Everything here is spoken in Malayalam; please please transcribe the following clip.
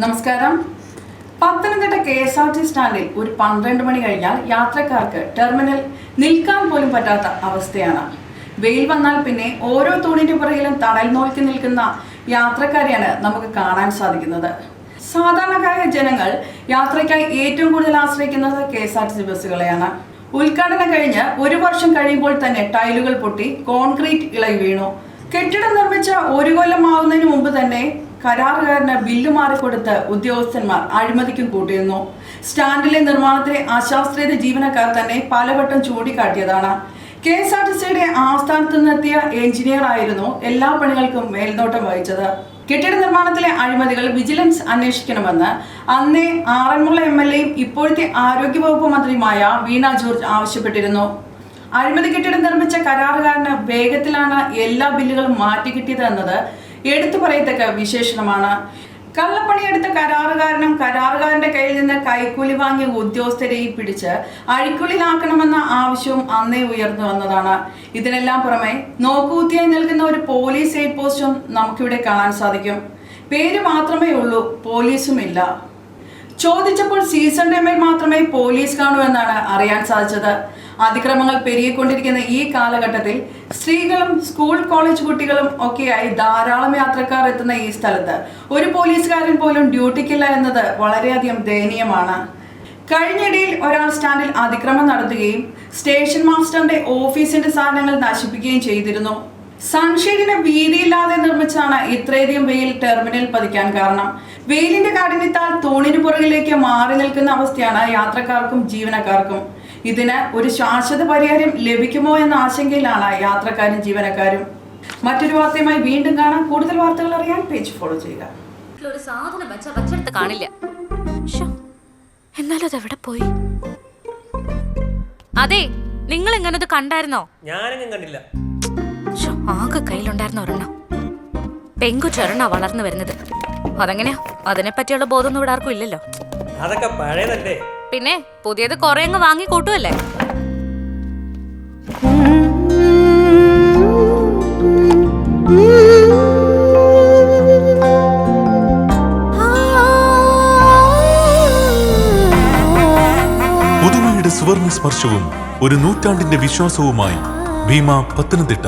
നമസ്കാരം. പത്തനംതിട്ട KSRT സ്റ്റാൻഡിൽ ഒരു 12 മണി കഴിഞ്ഞാൽ യാത്രക്കാർക്ക് ടെർമിനൽ നിൽക്കാൻ പോലും പറ്റാത്ത അവസ്ഥയാണ്. വെയിൽ വന്നാൽ പിന്നെ ഓരോ തൂണിന്റെ പുറകിലും തണൽ നോക്കി നിൽക്കുന്ന യാത്രക്കാരെയാണ് നമുക്ക് കാണാൻ സാധിക്കുന്നത്. സാധാരണക്കാരായ ജനങ്ങൾ യാത്രയ്ക്കായി ഏറ്റവും കൂടുതൽ ആശ്രയിക്കുന്നത് KSRTC ബസ്സുകളെയാണ്. ഉദ്ഘാടനം കഴിഞ്ഞ് 1 വർഷം കഴിയുമ്പോൾ തന്നെ ടൈലുകൾ പൊട്ടി കോൺക്രീറ്റ് ഇളകി വീണു. കെട്ടിടം നിർമ്മിച്ച 1 കൊല്ലം ആവുന്നതിന് മുമ്പ് തന്നെ കരാറുകാരന് ബില്ല് മാറിക്കൊടുത്ത് ഉദ്യോഗസ്ഥന്മാർ അഴിമതിക്കും കൂട്ടിയിരുന്നു. സ്റ്റാൻഡിലെ നിർമ്മാണത്തിലെ അശാസ്ത്രീയത ജീവനക്കാർ തന്നെ പലവട്ടം ചൂണ്ടിക്കാട്ടിയതാണ്. KSRTCയുടെ ആസ്ഥാനത്ത് നിന്നെത്തിയ എഞ്ചിനീയർ ആയിരുന്നു എല്ലാ പണികൾക്കും മേൽനോട്ടം വഹിച്ചത്. കെട്ടിട നിർമ്മാണത്തിലെ അഴിമതികൾ വിജിലൻസ് അന്വേഷിക്കണമെന്ന് അന്നേ ആറന്മുള MLAയും ഇപ്പോഴത്തെ ആരോഗ്യവകുപ്പ് മന്ത്രിയുമായ വീണ ജോർജ് ആവശ്യപ്പെട്ടിരുന്നു. അഴിമതി കെട്ടിടം നിർമ്മിച്ച കരാറുകാരന് വേഗത്തിലാണ് എല്ലാ ബില്ലുകളും മാറ്റിക്കിട്ടിയത് എന്നത് എടുത്തു പറയത്തക്ക വിശേഷണമാണ്. കള്ളപ്പണിയെടുത്ത കരാറുകാരനും കരാറുകാരന്റെ കയ്യിൽ നിന്ന് കൈക്കൂലി വാങ്ങിയ ഉദ്യോഗസ്ഥരെയും പിടിച്ച് അഴിക്കുള്ളിലാക്കണമെന്ന ആവശ്യവും അന്നേ ഉയർന്നു വന്നതാണ്. ഇതിനെല്ലാം പുറമെ നോക്കുകുത്തിയായി നിൽക്കുന്ന ഒരു പോലീസ് എയ്ഡ് പോസ്റ്റും നമുക്കിവിടെ കാണാൻ സാധിക്കും. പേര് മാത്രമേ ഉള്ളൂ, പോലീസും ഇല്ല. ചോദിച്ചപ്പോൾ സീസൺ ടൈമിൽ മാത്രമേ പോലീസ് കാണൂ എന്നാണ് അറിയാൻ സാധിച്ചത്. അതിക്രമങ്ങൾ പെരുകിക്കൊണ്ടിരിക്കുന്ന ഈ കാലഘട്ടത്തിൽ സ്ത്രീകളും സ്കൂൾ കോളേജ് കുട്ടികളും ഒക്കെയായി ധാരാളം യാത്രക്കാർ എത്തുന്ന ഈ സ്ഥലത്ത് ഒരു പോലീസുകാരൻ പോലും ഡ്യൂട്ടിക്കില്ല എന്നത് വളരെയധികം ദയനീയമാണ്. കഴിഞ്ഞിടയിൽ ഒരാൾ സ്റ്റാൻഡിൽ അതിക്രമം നടത്തുകയും സ്റ്റേഷൻ മാസ്റ്ററിന്റെ ഓഫീസിന്റെ സാധനങ്ങൾ നശിപ്പിക്കുകയും ചെയ്തിരുന്നു. സൺഷെയ്ഡിന് വീതിയില്ലാതെ നിർമ്മിച്ചാണ് ഇത്രയധികം വെയിൽ ടെർമിനൽ പതിക്കാൻ കാരണം. വെയിലിന്റെ കാഠിന്യത്താൽ തൂണിന് പുറകിലേക്ക് മാറി നിൽക്കുന്ന അവസ്ഥയാണ് യാത്രക്കാർക്കും ജീവനക്കാർക്കും. ഇതിന് ഒരു ശാശ്വത പരിഹാരം ലഭിക്കുമോ എന്ന ആശങ്കയിലാണ് യാത്രക്കാരും ജീവനക്കാരും. മറ്റൊരു വാർത്തയുമായി വീണ്ടും കാണാം. കൂടുതൽ വാർത്തകൾ അറിയാൻ പേജ് ഫോളോ ചെയ്യുക. ഒരു സാധനം വെച്ചെടുത്ത് കാണില്ല. എന്നാലും അതെവിടെ പോയി? അതെ, നിങ്ങൾ എങ്ങനെ അത് കണ്ടായിരുന്നോ? ഞാനെങ്ങും കണ്ടില്ല. ആകെ കയ്യിലുണ്ടായിരുന്ന ഒരെണ്ണം പെങ്കുചെറണ വളർന്നു വരുന്നത്. അതെങ്ങനെയാ? അതിനെ പറ്റിയുള്ള ബോധമൊന്നും ഇവിടെ ആർക്കും ഇല്ലല്ലോ. അതൊക്കെ പഴയതല്ലേ. പിന്നെ പുതിയത് കുറെ അങ്ങ് വാങ്ങി കൂട്ടുമല്ലേ. പുതുമയുടെ സുവർണ സ്പർശവും ഒരു നൂറ്റാണ്ടിന്റെ വിശ്വാസവുമായി ഭീമ പത്തനംതിട്ട.